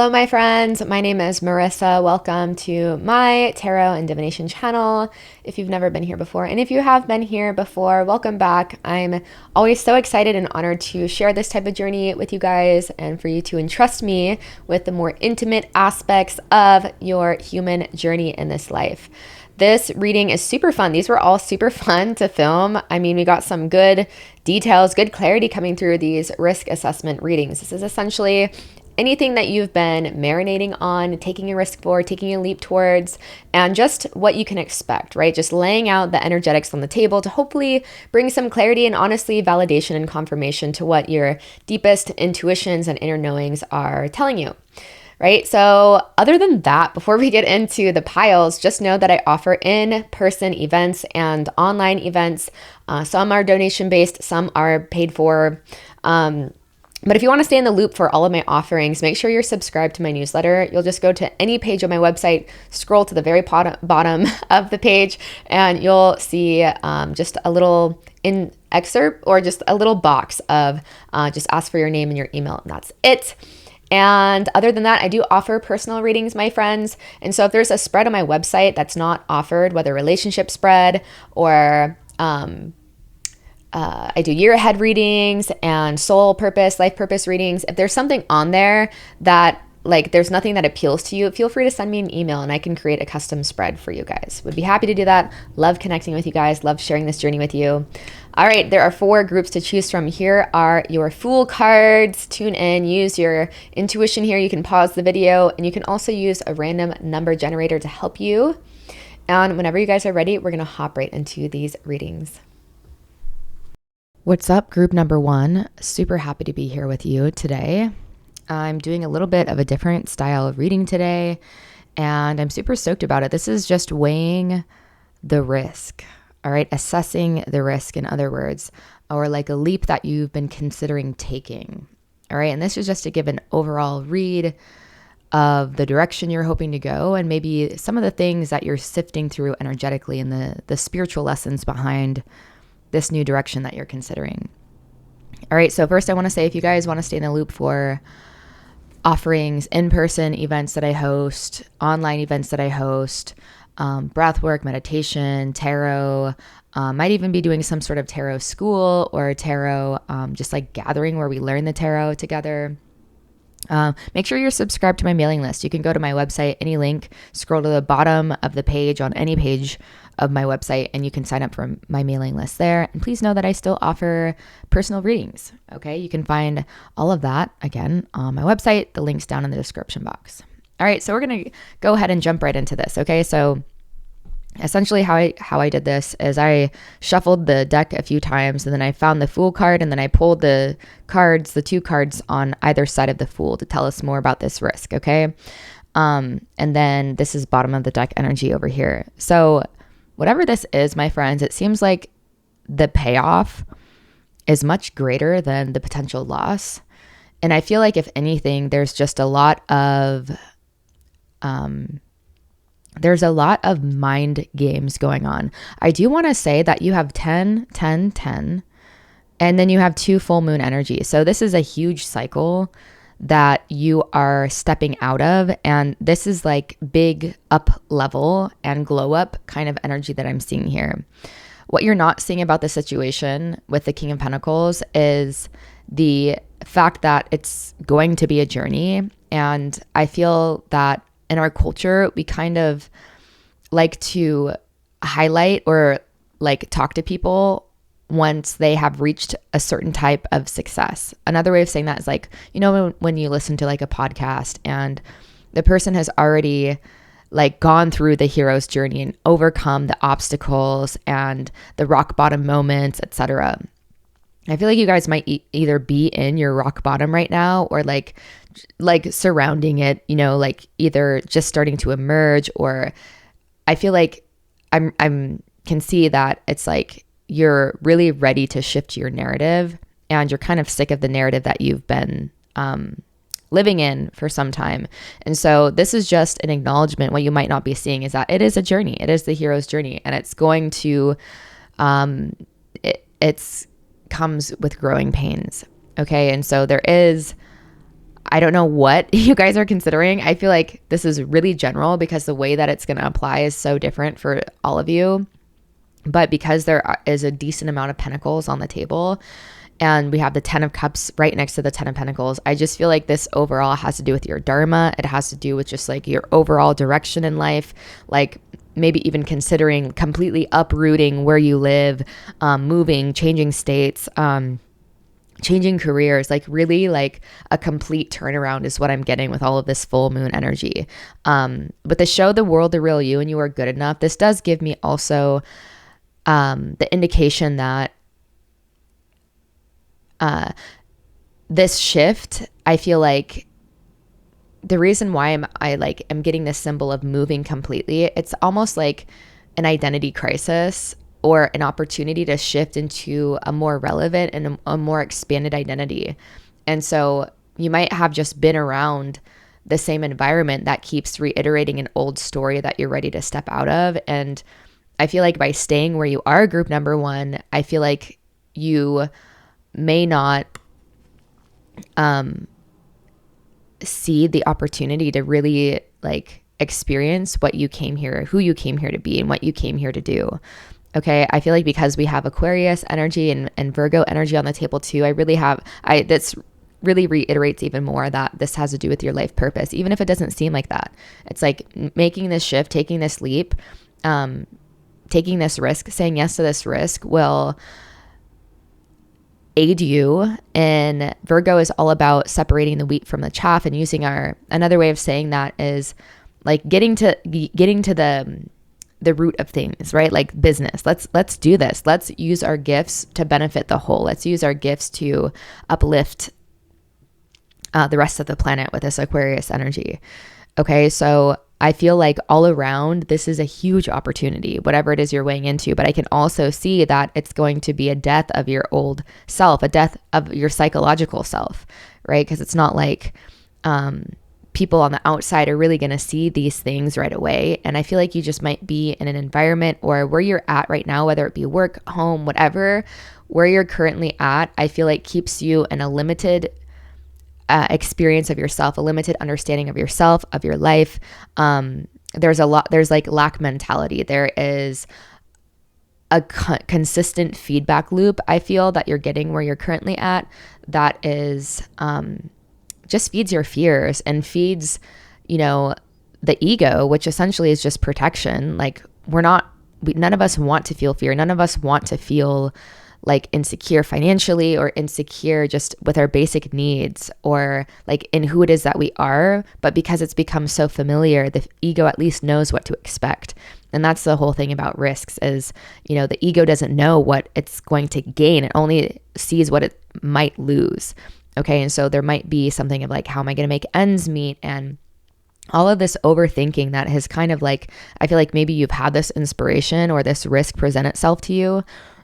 Hello, my friends. My name is Marissa. Welcome to my tarot and divination channel. If you've never been here before, and if you have been here before, welcome back. I'm always so excited and honored to share this type of journey with you guys and for you to entrust me with the more intimate aspects of your human journey in this life. This reading is super fun. These were all super fun to film. I mean, we got some good details, good clarity coming through these risk assessment readings. This is essentially anything that you've been marinating on, taking a risk for, taking a leap towards, and just what you can expect, right? Just laying out the energetics on the table to hopefully bring some clarity and honestly validation and confirmation to what your deepest intuitions and inner knowings are telling you. Right? So other than that, before we get into the piles, just know that I offer in-person events and online events. Some are donation-based, some are paid for. But if you want to stay in the loop for all of my offerings, make sure you're subscribed to my newsletter. You'll just go to any page on my website, scroll to the very bottom of the page, and you'll see just a little excerpt or just a little box of just ask for your name and your email, and that's it. And other than that, I do offer personal readings, my friends. And so if there's a spread on my website that's not offered, whether relationship spread or I do year ahead readings and soul purpose, life purpose readings. If there's something on there that there's nothing that appeals to you, feel free to send me an email and I can create a custom spread for you guys. Would be happy to do that. Love connecting with you guys. Love sharing this journey with you. All right, there are 4 groups to choose from. Here are your Fool cards. Tune in, use your intuition here. You can pause the video and you can also use a random number generator to help you. And whenever you guys are ready, we're going to hop right into these readings. What's up, group number 1? Super happy to be here with you today. I'm doing a little bit of a different style of reading today, and I'm super stoked about it. This is just weighing the risk, all right? Assessing the risk, in other words, or like a leap that you've been considering taking, all right? And this is just to give an overall read of the direction you're hoping to go and maybe some of the things that you're sifting through energetically and the spiritual lessons behind this new direction that you're considering. All right, so first I want to say, if you guys want to stay in the loop for offerings, in-person events that I host, online events that I host, breathwork, meditation, tarot, might even be doing some sort of tarot school or tarot, just like gathering where we learn the tarot together. Make sure you're subscribed to my mailing list. You can go to my website, any link, scroll to the bottom of the page on any page of my website, and you can sign up for my mailing list there. And please know that I still offer personal readings. Okay. You can find all of that again on my website. The link's down in the description box. All right. So we're going to go ahead and jump right into this. Okay. So essentially how I did this is I shuffled the deck a few times, and then I found the Fool card, and then I pulled the 2 cards on either side of the Fool to tell us more about this risk. Okay. And then this is bottom of the deck energy over here. So whatever this is, my friends, it seems like the payoff is much greater than the potential loss. And I feel like if anything, there's just a lot of mind games going on. I do want to say that you have 10, 10, 10, and then you have 2 full moon energy. So this is a huge cycle that you are stepping out of. And this is like big up level and glow up kind of energy that I'm seeing here. What you're not seeing about the situation with the King of Pentacles is the fact that it's going to be a journey. And I feel that in our culture, we kind of like to highlight or like talk to people once they have reached a certain type of success. Another way of saying that is like, when you listen to like a podcast and the person has already like gone through the hero's journey and overcome the obstacles and the rock bottom moments, etc. I feel like you guys might either be in your rock bottom right now or like surrounding it, like either just starting to emerge, or I feel like I'm can see that it's like you're really ready to shift your narrative, and you're kind of sick of the narrative that you've been living in for some time. And so this is just an acknowledgement. What you might not be seeing is that it is a journey. It is the hero's journey, and it's going to, it's comes with growing pains. Okay. And so there is I don't know what you guys are considering. I feel like this is really general because the way that it's going to apply is so different for all of you. But because there is a decent amount of pentacles on the table, and we have the 10 of cups right next to the 10 of pentacles, I just feel like this overall has to do with your dharma. It has to do with just like your overall direction in life, like maybe even considering completely uprooting where you live, moving, changing states, changing careers, like really like a complete turnaround is what I'm getting with all of this full moon energy. But the show the world the real you and you are good enough, this does give me also the indication that this shift, I feel like the reason why I'm getting this symbol of moving completely, it's almost like an identity crisis or an opportunity to shift into a more relevant and a more expanded identity. And so you might have just been around the same environment that keeps reiterating an old story that you're ready to step out of. And I feel like by staying where you are, group number one, I feel like you may not see the opportunity to really like experience what you came here, who you came here to be, and what you came here to do. Okay, I feel like because we have Aquarius energy and Virgo energy on the table too, that's really reiterates even more that this has to do with your life purpose, even if it doesn't seem like that. It's like making this shift, taking this leap, taking this risk, saying yes to this risk will aid you. And Virgo is all about separating the wheat from the chaff, and using another way of saying that is like getting to the root of things, right? Like business. Let's do this. Let's use our gifts to benefit the whole. Let's use our gifts to uplift the rest of the planet with this Aquarius energy. Okay, so I feel like all around, this is a huge opportunity, whatever it is you're weighing into. But I can also see that it's going to be a death of your old self, a death of your psychological self, right? Because it's not like people on the outside are really going to see these things right away. And I feel like you just might be in an environment or where you're at right now, whether it be work, home, whatever, where you're currently at, I feel like keeps you in a limited experience of yourself, a limited understanding of yourself, of your life. There's like lack mentality. There is a consistent feedback loop, I feel, that you're getting where you're currently at, that is just feeds your fears and feeds, the ego, which essentially is just protection. Like none of us want to feel fear. None of us want to feel like insecure financially or insecure just with our basic needs or like in who it is that we are. But because it's become so familiar, the ego at least knows what to expect. And that's the whole thing about risks is, the ego doesn't know what it's going to gain. It only sees what it might lose. Okay. And so there might be something of like, how am I going to make ends meet? And all of this overthinking that has kind of like, I feel like maybe you've had this inspiration or this risk present itself to you.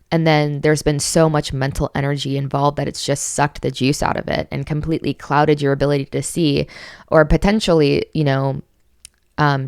And then there's been so much mental energy involved that it's just sucked the juice out of it and completely clouded your ability to see or potentially, to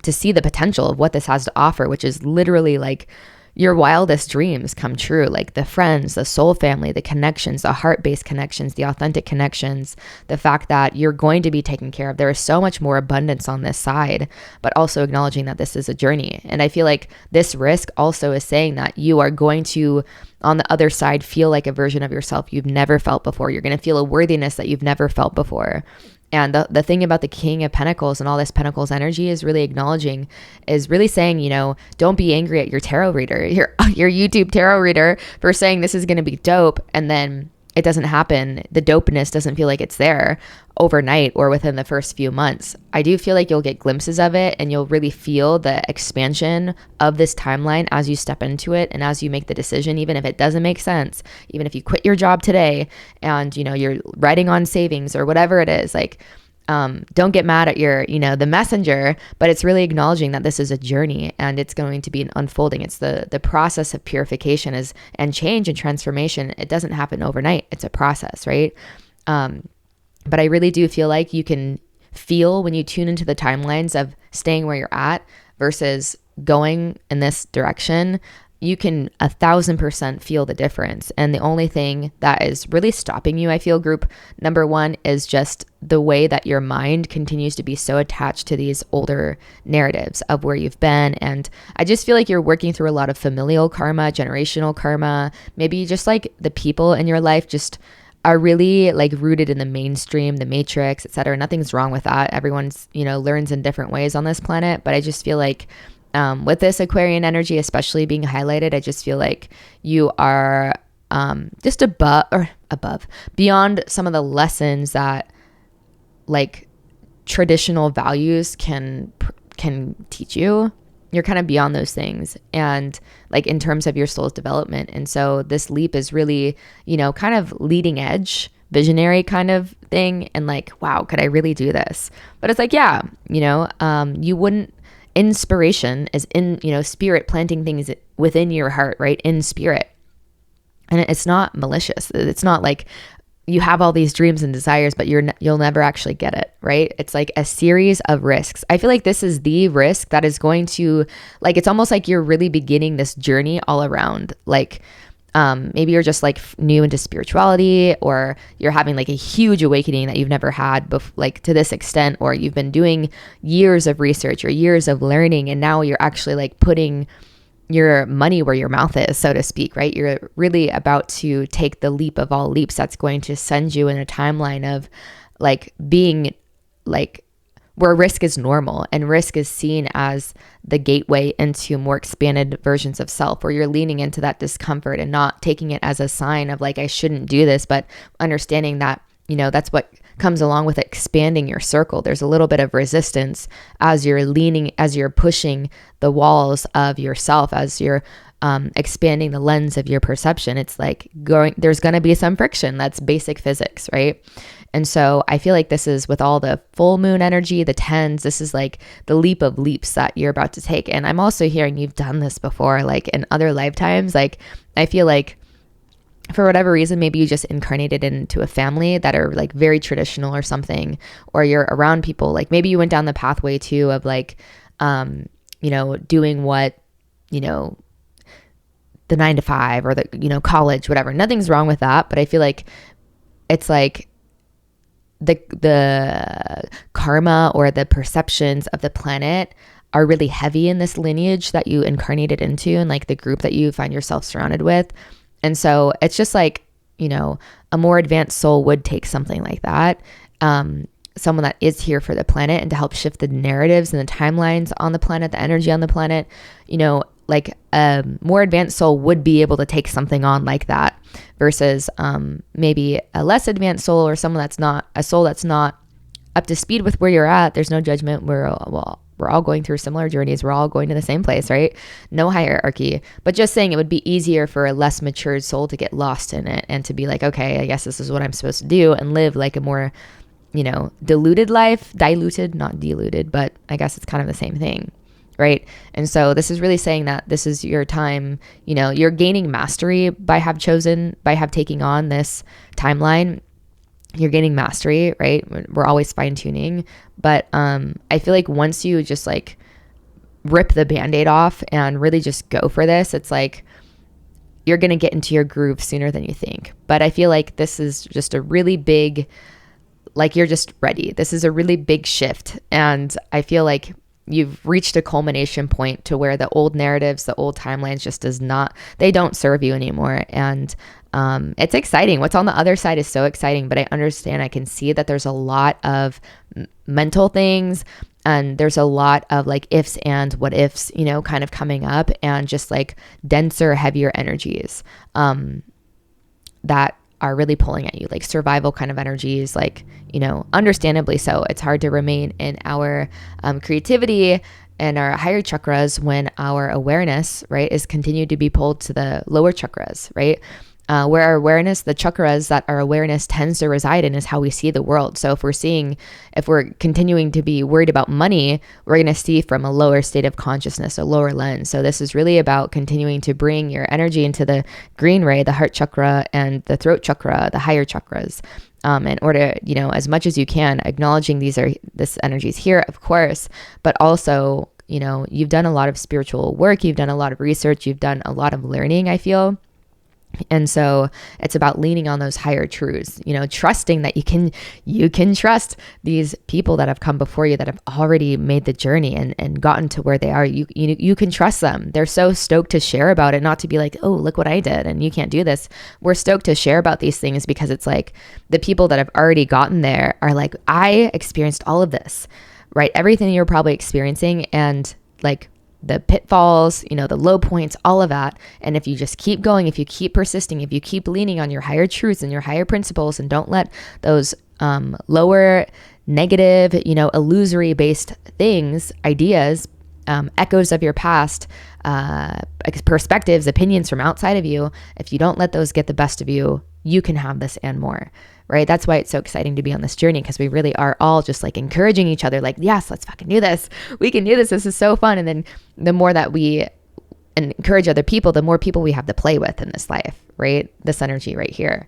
see the potential of what this has to offer, which is literally like your wildest dreams come true, like the friends, the soul family, the connections, the heart-based connections, the authentic connections, the fact that you're going to be taken care of. There is so much more abundance on this side, but also acknowledging that this is a journey. And I feel like this risk also is saying that you are going to, on the other side, feel like a version of yourself you've never felt before. You're going to feel a worthiness that you've never felt before. And the thing about the King of Pentacles and all this Pentacles energy is really acknowledging, is really saying, don't be angry at your tarot reader, your YouTube tarot reader for saying this is going to be dope. And then it doesn't happen. The dopeness doesn't feel like it's there overnight or within the first few months. I do feel like you'll get glimpses of it and you'll really feel the expansion of this timeline as you step into it and as you make the decision, even if it doesn't make sense, even if you quit your job today and, you're writing on savings or whatever it is, like, don't get mad at your, the messenger, but it's really acknowledging that this is a journey and it's going to be an unfolding. It's the process of purification and change and transformation. It doesn't happen overnight. It's a process, right? But I really do feel like you can feel when you tune into the timelines of staying where you're at versus going in this direction, you can 1,000% feel the difference. And the only thing that is really stopping you, I feel, group number one, is just the way that your mind continues to be so attached to these older narratives of where you've been. And I just feel like you're working through a lot of familial karma, generational karma. Maybe just like the people in your life just are really like rooted in the mainstream, the matrix, etc. Nothing's wrong with that. Everyone's, learns in different ways on this planet. But I just feel like with this Aquarian energy, especially being highlighted, I just feel like you are just above, beyond some of the lessons that like traditional values can teach you. You're kind of beyond those things, and like in terms of your soul's development. And so this leap is really, kind of leading edge, visionary kind of thing. And like, wow, could I really do this? But it's like, yeah, you wouldn't. Inspiration is in, spirit planting things within your heart, right? In spirit. And it's not malicious. It's not like you have all these dreams and desires, but you'll never actually get it, right? It's like a series of risks. I feel like this is the risk that is going to, like, it's almost like you're really beginning this journey all around. Like, maybe you're just like new into spirituality, or you're having like a huge awakening that you've never had like to this extent, or you've been doing years of research or years of learning, and now you're actually like putting your money where your mouth is, so to speak, right? You're really about to take the leap of all leaps that's going to send you in a timeline of like being like where risk is normal, and risk is seen as the gateway into more expanded versions of self, where you're leaning into that discomfort and not taking it as a sign of like, I shouldn't do this, but understanding that, that's what comes along with expanding your circle. There's a little bit of resistance as you're pushing the walls of yourself, as you're expanding the lens of your perception. It's like there's going to be some friction. That's basic physics, right? And so I feel like this is with all the full moon energy, the tens, this is like the leap of leaps that you're about to take. And I'm also hearing you've done this before, like in other lifetimes. Like, I feel like for whatever reason, maybe you just incarnated into a family that are like very traditional or something, or you're around people, like maybe you went down the pathway too of like, doing what, the 9 to 5 or the, college, whatever. Nothing's wrong with that. But I feel like it's like the karma or the perceptions of the planet are really heavy in this lineage that you incarnated into, and like the group that you find yourself surrounded with. And so it's just like, a more advanced soul would take something like that. Someone that is here for the planet and to help shift the narratives and the timelines on the planet, the energy on the planet, like a more advanced soul would be able to take something on like that versus maybe a less advanced soul, or someone that's not a soul that's not up to speed with where you're at. There's no judgment. We're all going through similar journeys. We're all going to the same place, right? No hierarchy, but just saying it would be easier for a less matured soul to get lost in it and to be like, okay, I guess this is what I'm supposed to do, and live like a more, diluted life, diluted, not diluted, but I guess it's kind of the same thing. Right. And so this is really saying that this is your time, you're gaining mastery by taking on this timeline. You're gaining mastery, right? We're always fine tuning. But I feel like once you just like rip the Band-Aid off and really just go for this, it's like you're going to get into your groove sooner than you think. But I feel like this is just a really big, like you're just ready. This is a really big shift. And I feel like you've reached a culmination point to where the old narratives, the old timelines just they don't serve you anymore. And it's exciting. What's on the other side is so exciting, but I understand, I can see that there's a lot of mental things, and there's a lot of like ifs and what ifs, kind of coming up, and just like denser, heavier energies that are really pulling at you, like survival kind of energies, like, understandably so. It's hard to remain in our creativity and our higher chakras when our awareness, right, is continued to be pulled to the lower chakras, right? Where our awareness, the chakras that our awareness tends to reside in, is how we see the world. So if we're continuing to be worried about money, we're going to see from a lower state of consciousness, a lower lens. So this is really about continuing to bring your energy into the green ray, the heart chakra and the throat chakra, the higher chakras, in order, as much as you can, acknowledging this energy is here, of course, but also you've done a lot of spiritual work, you've done a lot of research, you've done a lot of learning, I feel. And so it's about leaning on those higher truths, trusting that you can trust these people that have come before you, that have already made the journey and gotten to where they are. You can trust them. They're so stoked to share about it, not to be like, oh, look what I did and you can't do this. We're stoked to share about these things because it's like the people that have already gotten there are like, I experienced all of this, right? Everything you're probably experiencing, and like the pitfalls, the low points, all of that. And if you just keep going, if you keep persisting, if you keep leaning on your higher truths and your higher principles, and don't let those lower negative, illusory based things, ideas, echoes of your past, perspectives, opinions from outside of you, if you don't let those get the best of you, you can have this and more, right? That's why it's so exciting to be on this journey, because we really are all just like encouraging each other, like, yes, let's fucking do this. We can do this. This is so fun. And then the more that we encourage other people, the more people we have to play with in this life, right? This energy right here.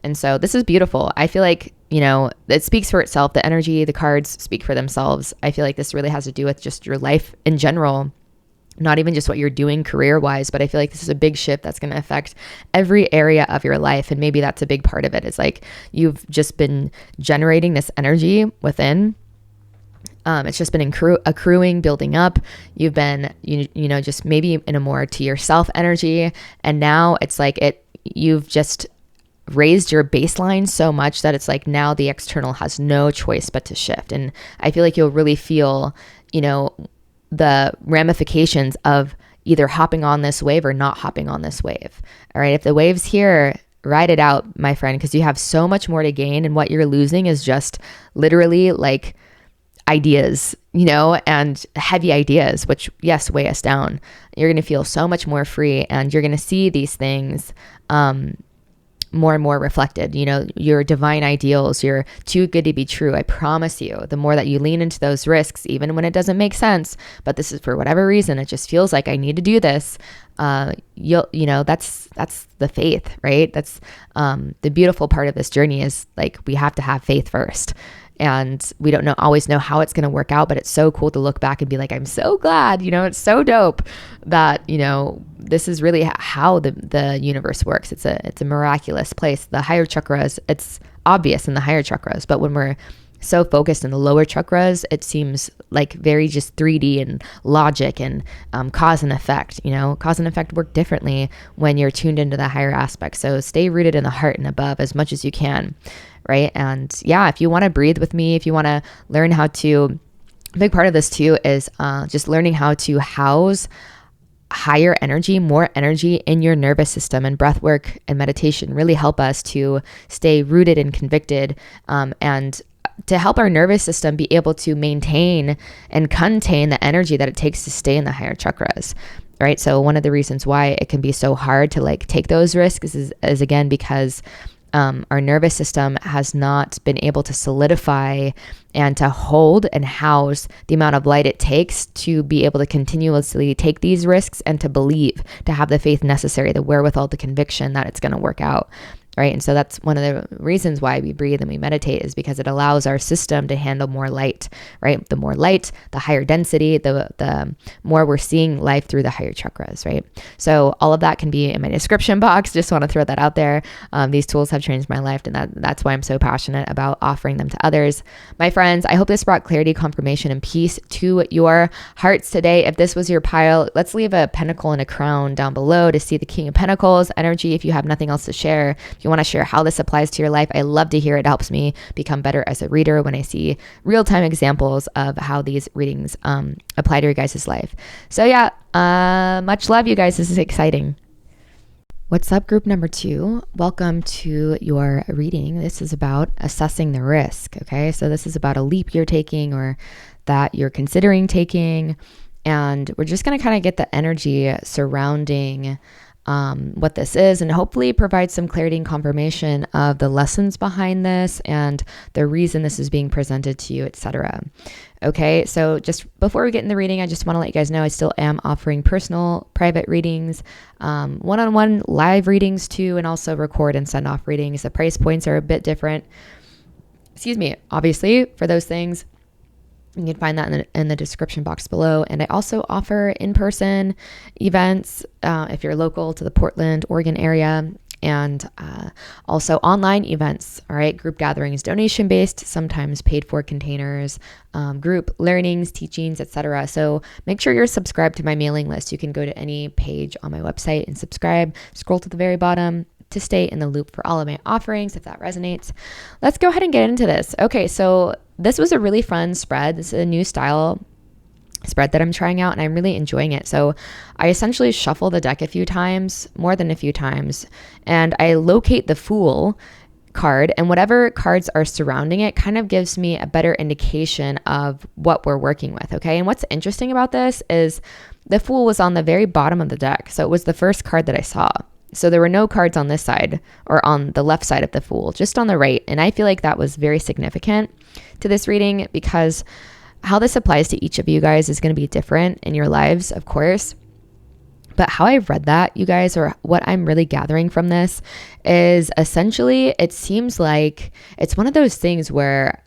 And so this is beautiful. I feel like, it speaks for itself. The energy, the cards speak for themselves. I feel like this really has to do with just your life in general, not even just what you're doing career-wise, but I feel like this is a big shift that's going to affect every area of your life. And maybe that's a big part of it, is like you've just been generating this energy within. It's just been accruing, building up. You've been, just maybe in a more to yourself energy. And now it's like you've just raised your baseline so much that it's like now the external has no choice but to shift. And I feel like you'll really feel, the ramifications of either hopping on this wave or not hopping on this wave. All right. If the wave's here, ride it out, my friend, because you have so much more to gain. And what you're losing is just literally like ideas, and heavy ideas, which, yes, weigh us down. You're going to feel so much more free, and you're going to see these things, more and more reflected, your divine ideals, you're too good to be true. I promise you, the more that you lean into those risks, even when it doesn't make sense, but this is for whatever reason, it just feels like I need to do this. That's the faith, right? That's the beautiful part of this journey, is like, we have to have faith first. And we don't always know how it's going to work out, but it's so cool to look back and be like, I'm so glad, it's so dope that, this is really how the universe works. It's a miraculous place. The higher chakras, it's obvious in the higher chakras, but when we're so focused in the lower chakras, it seems like very just 3D and logic and cause and effect. Cause and effect work differently when you're tuned into the higher aspects. So stay rooted in the heart and above as much as you can. Right. And yeah, if you want to breathe with me, if you want to learn how to, a big part of this too is just learning how to house higher energy, more energy in your nervous system, and breath work and meditation really help us to stay rooted and convicted, and to help our nervous system be able to maintain and contain the energy that it takes to stay in the higher chakras. Right. So one of the reasons why it can be so hard to like take those risks is again, because our nervous system has not been able to solidify and to hold and house the amount of light it takes to be able to continuously take these risks and to believe, to have the faith necessary, the wherewithal, the conviction that it's going to work out. Right. And so that's one of the reasons why we breathe and we meditate, is because it allows our system to handle more light, right? The more light, the higher density, the more we're seeing life through the higher chakras, right? So all of that can be in my description box. Just want to throw that out there. These tools have changed my life, and that's why I'm so passionate about offering them to others. My friends, I hope this brought clarity, confirmation, and peace to your hearts today. If this was your pile, let's leave a pentacle and a crown down below to see the King of Pentacles energy. If you have nothing else to share, if you want to share how this applies to your life, I love to hear it. It helps me become better as a reader when I see real-time examples of how these readings apply to your guys' life. So yeah, much love, you guys. This is exciting. What's up, group number 2? Welcome to your reading. This is about assessing the risk. Okay, so this is about a leap you're taking or that you're considering taking. And we're just going to kind of get the energy surrounding what this is, and hopefully provide some clarity and confirmation of the lessons behind this and the reason this is being presented to you, etc. Okay, so just before we get in the reading, I just want to let you guys know I still am offering personal private readings, one-on-one live readings too, and also record and send off readings. The price points are a bit different. Obviously, for those things. You can find that in the description box below. And I also offer in-person events if you're local to the Portland, Oregon area, and also online events. All right, group gatherings, donation-based, sometimes paid-for containers, group learnings, teachings, etc. So make sure you're subscribed to my mailing list. You can go to any page on my website and subscribe. Scroll to the very bottom to stay in the loop for all of my offerings if that resonates. Let's go ahead and get into this. Okay, so this was a really fun spread. This is a new style spread that I'm trying out and I'm really enjoying it. So I essentially shuffle the deck a few times, more than a few times, and I locate the Fool card, and whatever cards are surrounding it kind of gives me a better indication of what we're working with. Okay. And what's interesting about this is the Fool was on the very bottom of the deck. So it was the first card that I saw. So there were no cards on this side or on the left side of the Fool, just on the right. And I feel like that was very significant to this reading because how this applies to each of you guys is going to be different in your lives, of course. But how I read that, you guys, or what I'm really gathering from this is essentially it seems like it's one of those things where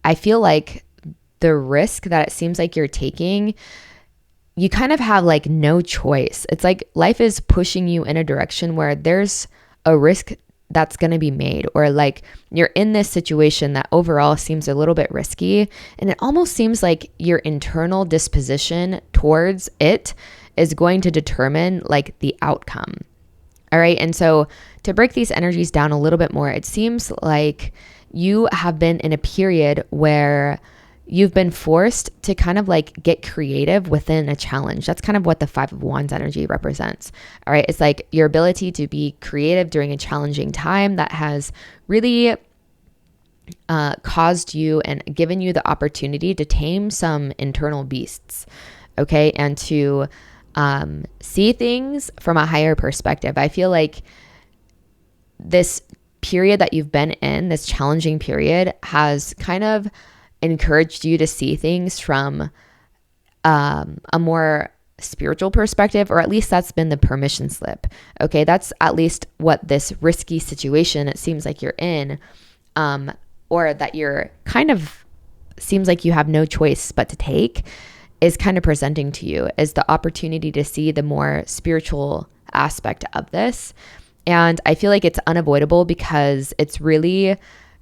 I feel like the risk that it seems like you're taking, you kind of have like no choice. It's like life is pushing you in a direction where there's a risk that's going to be made, or like you're in this situation that overall seems a little bit risky. And it almost seems like your internal disposition towards it is going to determine like the outcome. All right. And so to break these energies down a little bit more, it seems like you have been in a period where you've been forced to kind of like get creative within a challenge. That's kind of what the Five of Wands energy represents. All right. It's like your ability to be creative during a challenging time that has really caused you and given you the opportunity to tame some internal beasts. Okay. And to see things from a higher perspective. I feel like this period that you've been in, this challenging period, has kind of encouraged you to see things from a more spiritual perspective, or at least that's been the permission slip. Okay, that's at least what this risky situation it seems like you're in, or that you're kind of seems like you have no choice but to take, is kind of presenting to you as the opportunity to see the more spiritual aspect of this. And I feel like it's unavoidable because it's really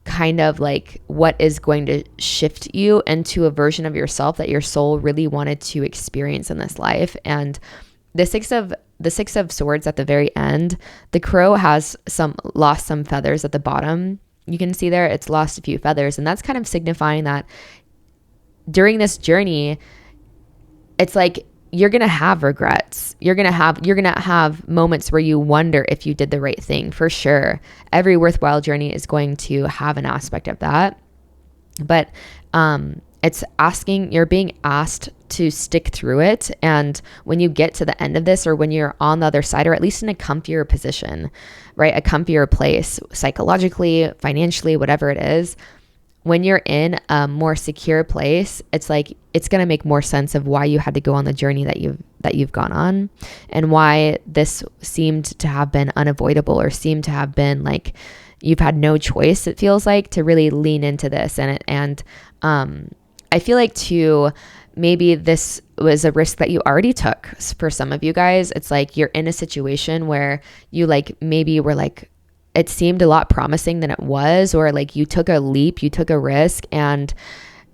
kind of like what is going to shift you into a version of yourself that your soul really wanted to experience in this life. And the six of swords at the very end, the crow has lost some feathers at the bottom. You can see there it's lost a few feathers, and that's kind of signifying that during this journey, it's like you're going to have regrets. You're going to have moments where you wonder if you did the right thing, for sure. Every worthwhile journey is going to have an aspect of that. But you're being asked to stick through it. And when you get to the end of this, or when you're on the other side, or at least in a comfier position, right? A comfier place, psychologically, financially, whatever it is, when you're in a more secure place, it's like it's going to make more sense of why you had to go on the journey that you've gone on, and why this seemed to have been unavoidable, or seemed to have been like you've had no choice, it feels like, to really lean into this. And I feel like too, maybe this was a risk that you already took. For some of you guys, it's like you're in a situation where you like maybe were like, it seemed a lot promising than it was, or like you took a leap, you took a risk, and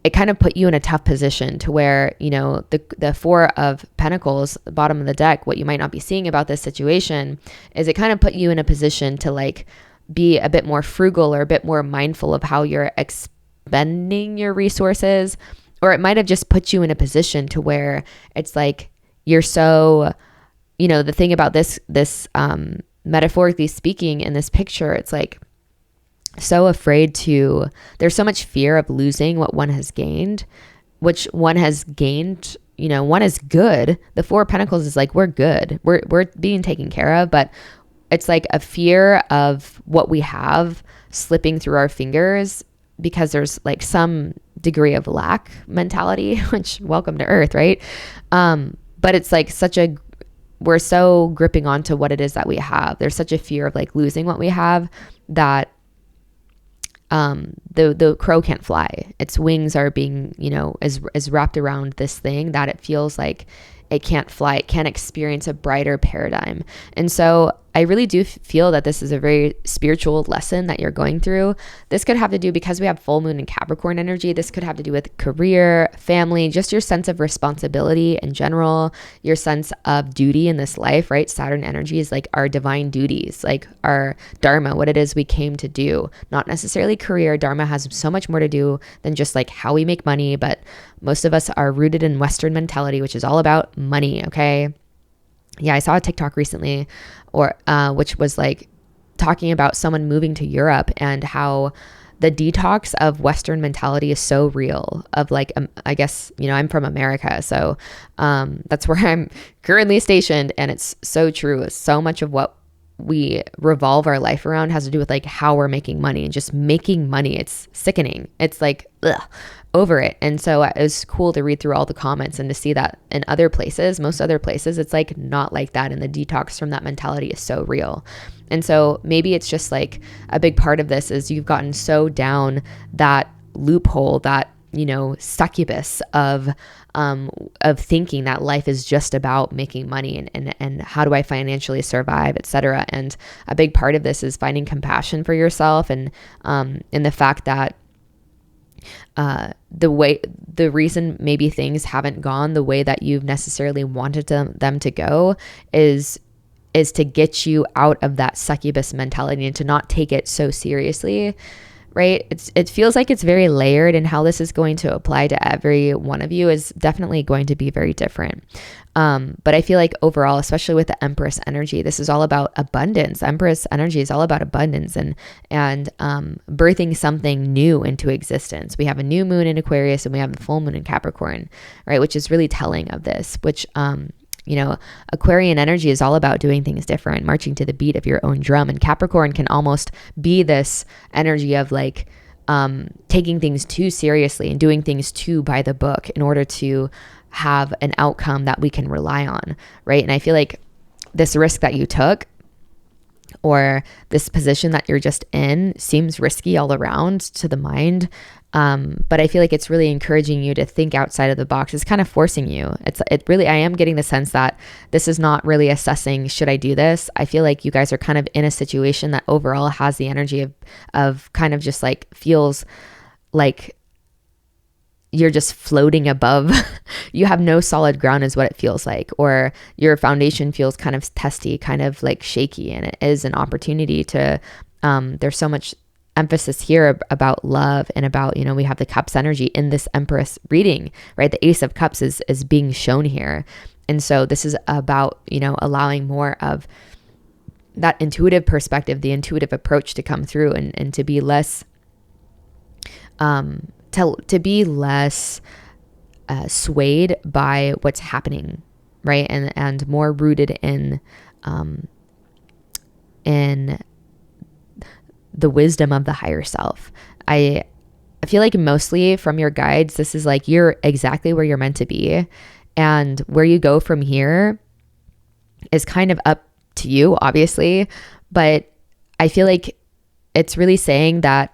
it kind of put you in a tough position to where, you know, the Four of Pentacles, the bottom of the deck, what you might not be seeing about this situation is it kind of put you in a position to like be a bit more frugal, or a bit more mindful of how you're expending your resources. Or it might have just put you in a position to where it's like you're so, you know, the thing about this metaphorically speaking in this picture, it's like so afraid to, there's so much fear of losing what one has gained, which one has gained, you know, one is good. The Four of Pentacles is like, we're good. We're being taken care of, but it's like a fear of what we have slipping through our fingers because there's like some degree of lack mentality, which welcome to earth, right? But it's like we're so gripping onto what it is that we have. There's such a fear of like losing what we have that the crow can't fly. Its wings are being, is wrapped around this thing that it feels like it can't fly. It can't experience a brighter paradigm. And so I really do feel that this is a very spiritual lesson that you're going through. This could have to do, because we have full moon and Capricorn energy, this could have to do with career, family, just your sense of responsibility in general, your sense of duty in this life, right? Saturn energy is like our divine duties, like our dharma, what it is we came to do, not necessarily career. Dharma has so much more to do than just like how we make money, but most of us are rooted in Western mentality, which is all about money, okay? Yeah, I saw a TikTok recently, which was like talking about someone moving to Europe and how the detox of Western mentality is so real. Of like, I guess, I'm from America, so that's where I'm currently stationed, and it's so true. So much of what we revolve our life around has to do with like how we're making money and just making money. It's sickening. It's like, ugh, over it. And so it was cool to read through all the comments and to see that in other places, most other places, it's like not like that. And the detox from that mentality is so real. And so maybe it's just like a big part of this is you've gotten so down that loophole, that, succubus of thinking that life is just about making money and how do I financially survive, etc. And a big part of this is finding compassion for yourself and the fact that the reason maybe things haven't gone the way that you've necessarily wanted them to go is to get you out of that succubus mentality and to not take it so seriously, right? It feels like it's very layered, and how this is going to apply to every one of you is definitely going to be very different. But I feel like overall, especially with the Empress energy, this is all about abundance. Empress energy is all about abundance and birthing something new into existence. We have a new moon in Aquarius and we have the full moon in Capricorn, right? Which is really telling of this, which, Aquarian energy is all about doing things different, marching to the beat of your own drum. And Capricorn can almost be this energy of like, taking things too seriously and doing things too by the book in order to have an outcome that we can rely on, right? And I feel like this risk that you took or this position that you're just in seems risky all around to the mind. But I feel like it's really encouraging you to think outside of the box. It's kind of forcing you. I am getting the sense that this is not really assessing, should I do this? I feel like you guys are kind of in a situation that overall has the energy of kind of just like feels like you're just floating above. You have no solid ground is what it feels like, or your foundation feels kind of testy, kind of like shaky. And it is an opportunity to, there's so much emphasis here about love and about, we have the Cups energy in this Empress reading, right? The Ace of Cups is being shown here. And so this is about, allowing more of that intuitive perspective, the intuitive approach to come through and to be less, to be less swayed by what's happening, right? And more rooted in the wisdom of the higher self. I feel like mostly from your guides, this is like you're exactly where you're meant to be, and where you go from here is kind of up to you, obviously. But I feel like it's really saying that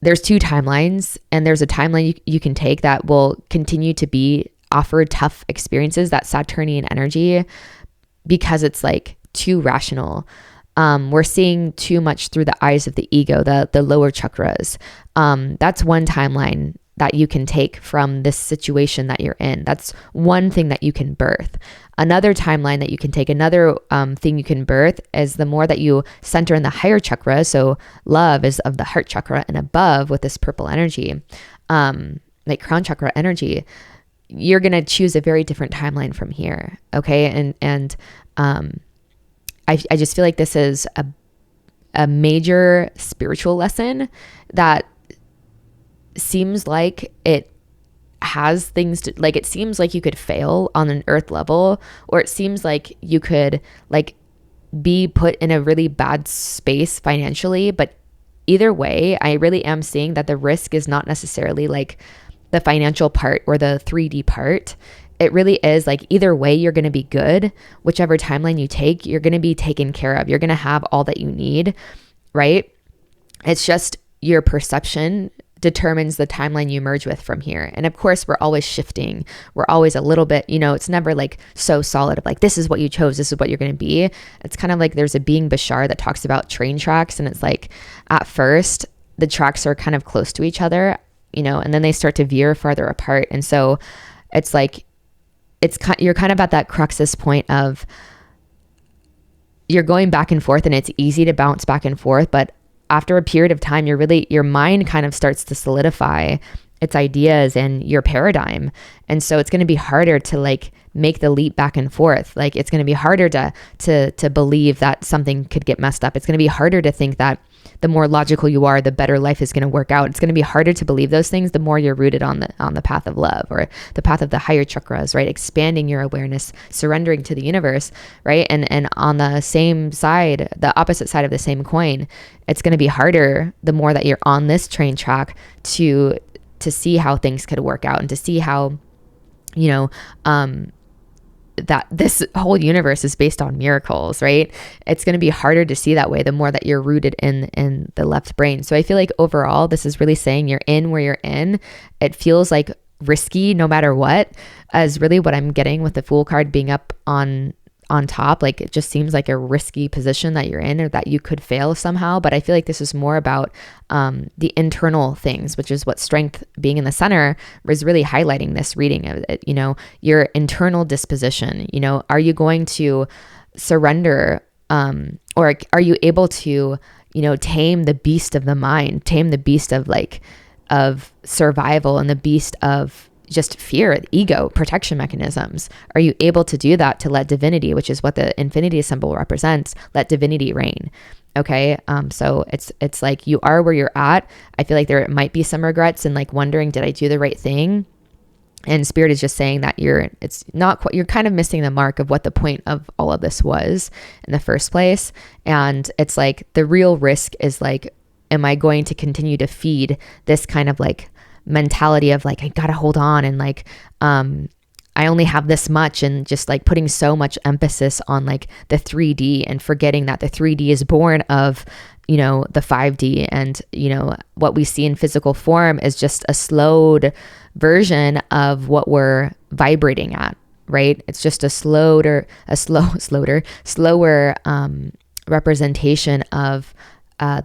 there's two timelines, and there's a timeline you can take that will continue to be offered tough experiences, that Saturnian energy, because it's like too rational. We're seeing too much through the eyes of the ego, the lower chakras. That's one timeline that you can take from this situation that you're in. That's one thing that you can birth. Another timeline that you can take, another thing you can birth is the more that you center in the higher chakra. So love is of the heart chakra and above with this purple energy, like crown chakra energy. You're going to choose a very different timeline from here. Okay. And I just feel like this is a major spiritual lesson that seems like it has things to, like, it seems like you could fail on an earth level, or it seems like you could like be put in a really bad space financially. But either way, I really am seeing that the risk is not necessarily like the financial part or the 3D part. It really is like either way, you're going to be good. Whichever timeline you take, you're going to be taken care of. You're going to have all that you need, right? It's just, your perception determines the timeline you merge with from here. And of course, we're always shifting. We're always a little bit, it's never like so solid of like, this is what you chose, this is what you're going to be. It's kind of like there's a being Bashar that talks about train tracks. And it's like, at first, the tracks are kind of close to each other, and then they start to veer farther apart. And so it's like, you're kind of at that cruxus point of you're going back and forth, and it's easy to bounce back and forth, but after a period of time, your mind kind of starts to solidify its ideas and your paradigm. And so it's going to be harder to like make the leap back and forth. Like it's going to be harder to believe that something could get messed up. It's going to be harder to think that the more logical you are, the better life is going to work out. It's going to be harder to believe those things the more you're rooted on the path of love, or the path of the higher chakras, right? Expanding your awareness, surrendering to the universe, right? And on the same side, the opposite side of the same coin, it's going to be harder the more that you're on this train track to see how things could work out, and to see how, that this whole universe is based on miracles, right? It's going to be harder to see that way the more that you're rooted in the left brain. So I feel like overall, this is really saying you're in where you're in. It feels like risky no matter what, as really what I'm getting with the Fool card being up on top. Like it just seems like a risky position that you're in, or that you could fail somehow. But I feel like this is more about the internal things, which is what Strength being in the center is really highlighting this reading of it. Your internal disposition, are you going to surrender, or are you able to, tame the beast of the mind, tame the beast of survival, and the beast of just fear, ego, protection mechanisms? Are you able to do that, to let divinity, which is what the infinity symbol represents, let divinity reign? Okay. So it's like you are where you're at. I feel like there might be some regrets and like wondering, did I do the right thing? And Spirit is just saying that you're kind of missing the mark of what the point of all of this was in the first place. And it's like the real risk is like, am I going to continue to feed this kind of like mentality of like, I gotta hold on, and like I only have this much, and just like putting so much emphasis on like the 3D and forgetting that the 3D is born of the 5D, and what we see in physical form is just a slowed version of what we're vibrating at, right? It's just a slower representation of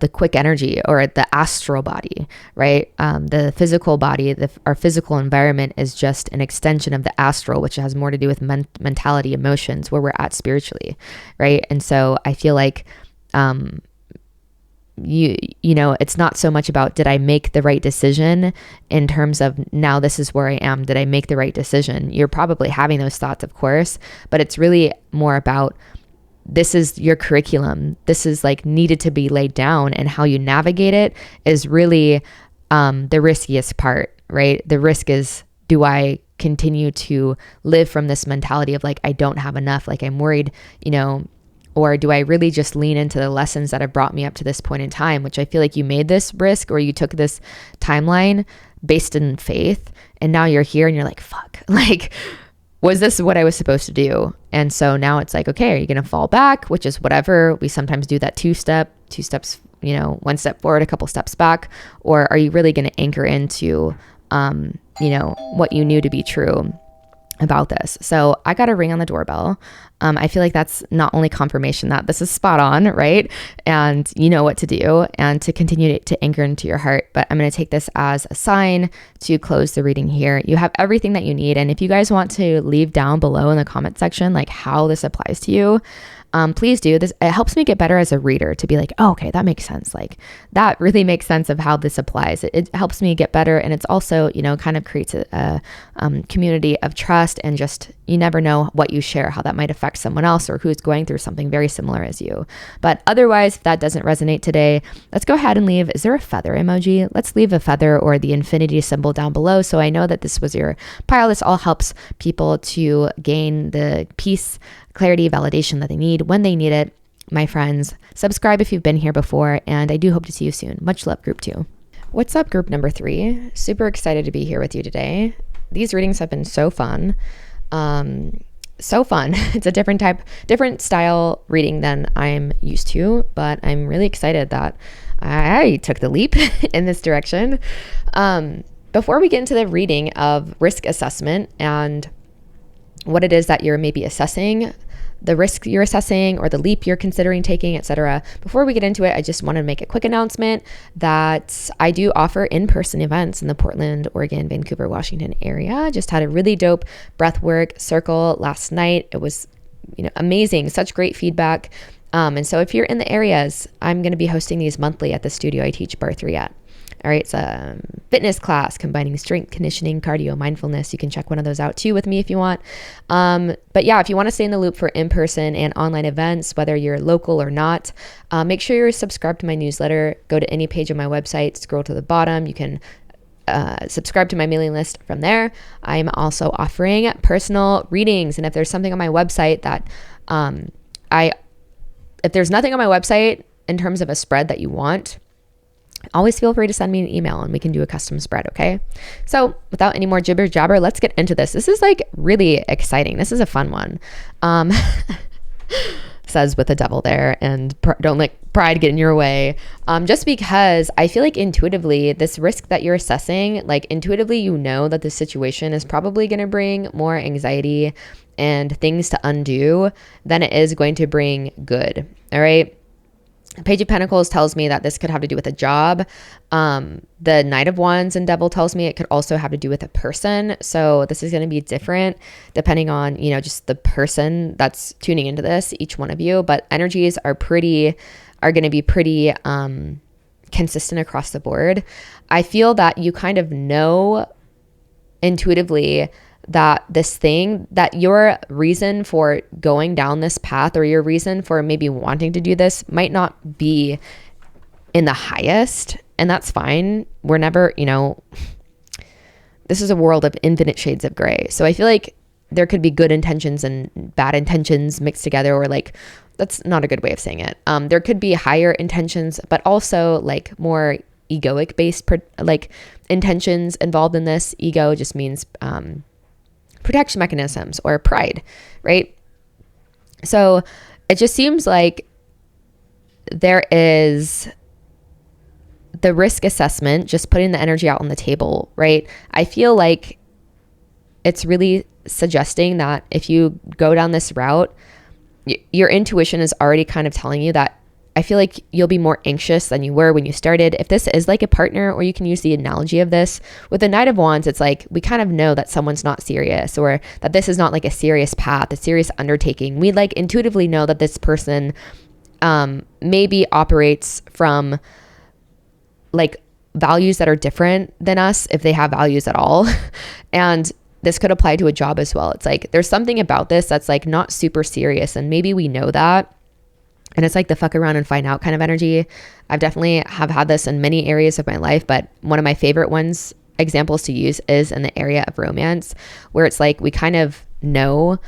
the quick energy, or the astral body, right? The physical body, our physical environment is just an extension of the astral, which has more to do with mentality, emotions, where we're at spiritually, right? And so I feel like, it's not so much about, did I make the right decision in terms of now this is where I am, did I make the right decision? You're probably having those thoughts, of course, but it's really more about, this is your curriculum. This is like needed to be laid down, and how you navigate it is really the riskiest part, right? The risk is, do I continue to live from this mentality of like, I don't have enough, like I'm worried, or do I really just lean into the lessons that have brought me up to this point in time, which I feel like you made this risk, or you took this timeline based in faith, and now you're here and you're like, fuck, like, was this what I was supposed to do? And so now it's like, okay, are you going to fall back? Which is whatever. We sometimes do that two steps, one step forward, a couple steps back. Or are you really going to anchor into, what you knew to be true about this? So I got a ring on the doorbell. I feel like that's not only confirmation that this is spot on, right? And you know what to do, and to continue to anchor into your heart. But I'm going to take this as a sign to close the reading here. You have everything that you need. And if you guys want to leave down below in the comment section, like how this applies to you, please do this. It helps me get better as a reader to be like, oh, okay, that makes sense. Like that really makes sense of how this applies. It helps me get better. And it's also, kind of creates a community of trust, and just, you never know what you share, how that might affect someone else or who's going through something very similar as you. But otherwise, if that doesn't resonate today, let's go ahead and leave. Is there a feather emoji? Let's leave a feather or the infinity symbol down below, so I know that this was your pile. This all helps people to gain the peace, clarity, validation that they need when they need it. My friends, subscribe if you've been here before, and I do hope to see you soon. Much love, group 2. What's up, group number 3? Super excited to be here with you today. These readings have been so fun. So fun. It's a different style reading than I'm used to, but I'm really excited that I took the leap in this direction. Before we get into the reading of risk assessment and what it is that you're maybe assessing, the risk you're assessing or the leap you're considering taking, etc. Before we get into it, I just want to make a quick announcement that I do offer in-person events in the Portland, Oregon, Vancouver, Washington area. Just had a really dope breathwork circle last night. It was, amazing, such great feedback. And so if you're in the areas, I'm going to be hosting these monthly at the studio I teach bar 3 at. All right, it's a fitness class combining strength, conditioning, cardio, mindfulness. You can check one of those out too with me if you want. But yeah, if you want to stay in the loop for in-person and online events, whether you're local or not, make sure you're subscribed to my newsletter. Go to any page of my website, scroll to the bottom. You can subscribe to my mailing list from there. I'm also offering personal readings. And if there's something on my website that if there's nothing on my website in terms of a spread that you want, always feel free to send me an email and we can do a custom spread, okay? So without any more jibber jabber, let's get into this. This is like really exciting. This is a fun one. Says with the devil there, and don't let pride get in your way. Just because I feel like intuitively, this risk that you're assessing, like intuitively, you know that the situation is probably going to bring more anxiety and things to undo than it is going to bring good, all right? Page of Pentacles tells me that this could have to do with a job. The Knight of Wands and Devil tells me it could also have to do with a person. So this is going to be different depending on, just the person that's tuning into this, each one of you. But energies are going to be pretty consistent across the board. I feel that you kind of know intuitively that that your reason for going down this path or your reason for maybe wanting to do this might not be in the highest, and that's fine. We're never, this is a world of infinite shades of gray. So I feel like there could be good intentions and bad intentions mixed together, or like, that's not a good way of saying it. There could be higher intentions, but also like more egoic based like intentions involved in this. Ego just means, protection mechanisms or pride, right? So it just seems like there is the risk assessment, just putting the energy out on the table, right? I feel like it's really suggesting that if you go down this route, your intuition is already kind of telling you that I feel like you'll be more anxious than you were when you started. If this is like a partner, or you can use the analogy of this with the Knight of Wands, it's like we kind of know that someone's not serious, or that this is not like a serious path, a serious undertaking. We like intuitively know that this person maybe operates from like values that are different than us, if they have values at all. And this could apply to a job as well. It's like there's something about this that's like not super serious, and maybe we know that. And it's like the fuck around and find out kind of energy. I've definitely have had this in many areas of my life, but one of my favorite examples to use is in the area of romance, where it's like we kind of know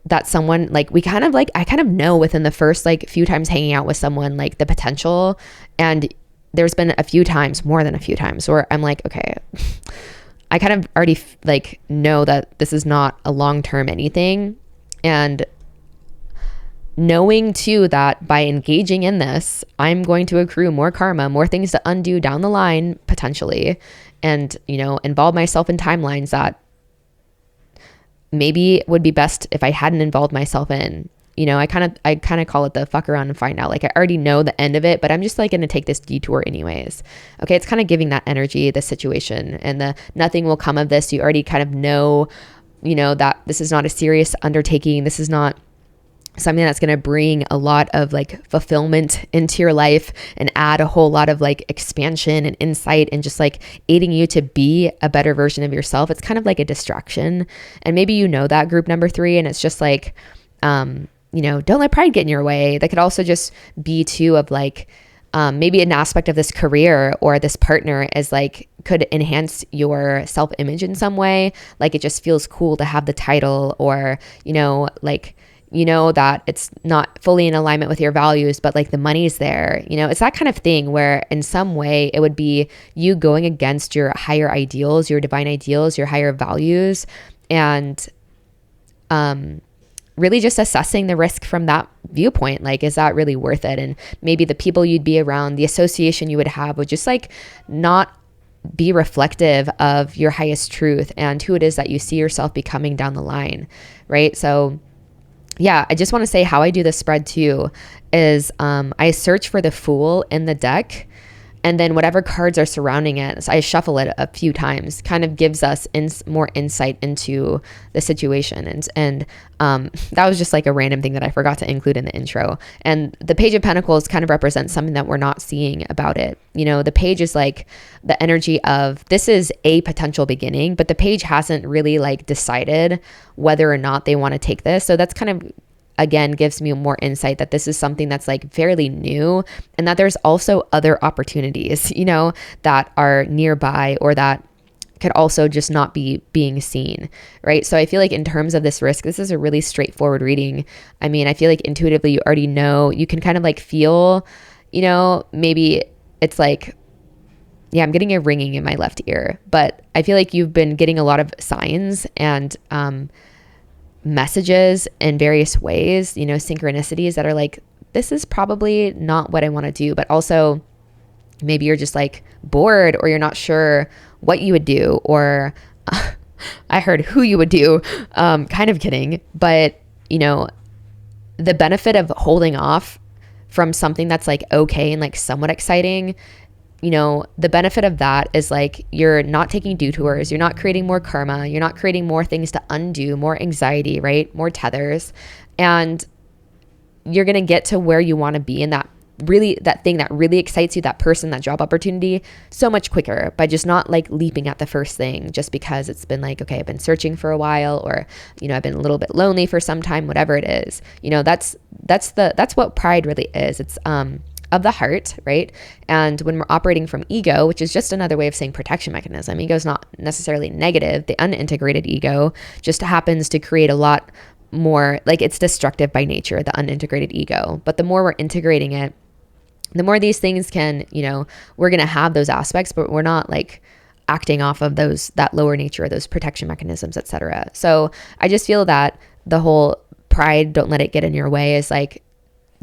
that someone, like I kind of know within the first like few times hanging out with someone, like the potential. And there's been a few times, more than a few times, where I'm like, okay, I kind of already like know that this is not a long-term anything. And knowing too that by engaging in this, I'm going to accrue more karma, more things to undo down the line potentially, and involve myself in timelines that maybe would be best if I hadn't involved myself in. I kind of call it the fuck around and find out. Like I already know the end of it, but I'm just like going to take this detour anyways. Okay, it's kind of giving that energy, the situation, and the nothing will come of this. You already kind of know, that this is not a serious undertaking. This is not something that's going to bring a lot of like fulfillment into your life and add a whole lot of like expansion and insight and just like aiding you to be a better version of yourself. It's kind of like a distraction. And maybe that group number 3, and it's just like, don't let pride get in your way. That could also just be too of like, maybe an aspect of this career or this partner is like, could enhance your self-image in some way. Like it just feels cool to have the title, or, that it's not fully in alignment with your values, but like the money's there. It's that kind of thing where in some way it would be you going against your higher ideals, your divine ideals, your higher values. And really just assessing the risk from that viewpoint. Like, is that really worth it? And maybe the people you'd be around, the association you would have would just like not be reflective of your highest truth and who it is that you see yourself becoming down the line, right? So yeah, I just want to say how I do this spread too is I search for the Fool in the deck, and then whatever cards are surrounding it, so I shuffle it a few times, kind of gives us more insight into the situation. And that was just like a random thing that I forgot to include in the intro. And the Page of Pentacles kind of represents something that we're not seeing about it. You know, the page is like the energy of this is a potential beginning, but the page hasn't really like decided whether or not they want to take this. So that's kind of, again, gives me more insight that this is something that's like fairly new, and that there's also other opportunities, you know, that are nearby or that could also just not be being seen, right? So I feel like in terms of this risk, this is a really straightforward reading. I mean, I feel like intuitively you already know, you can kind of like feel, you know, maybe it's like, yeah, I'm getting a ringing in my left ear, but I feel like you've been getting a lot of signs and messages in various ways, you know, synchronicities that are like, this is probably not what I want to do. But also maybe you're just like bored, or you're not sure what you would do, or I heard who you would do, kind of kidding. But you know, the benefit of holding off from something that's like okay and like somewhat exciting, you know, the benefit of that is like you're not taking detours, you're not creating more karma, you're not creating more things to undo, more anxiety, right? More tethers. And you're going to get to where you want to be in that thing that really excites you, that person, that job opportunity, so much quicker by just not like leaping at the first thing just because it's been like, okay, I've been searching for a while, or, you know, I've been a little bit lonely for some time, whatever it is. You know, that's what pride really is. It's, of the heart, right? And when we're operating from ego, which is just another way of saying protection mechanism, ego is not necessarily negative. The unintegrated ego just happens to create a lot more, like it's destructive by nature, the unintegrated ego. But the more we're integrating it, the more these things can, you know, we're going to have those aspects, but we're not like acting off of that lower nature, those protection mechanisms, etc. So I just feel that the whole pride, don't let it get in your way, is like,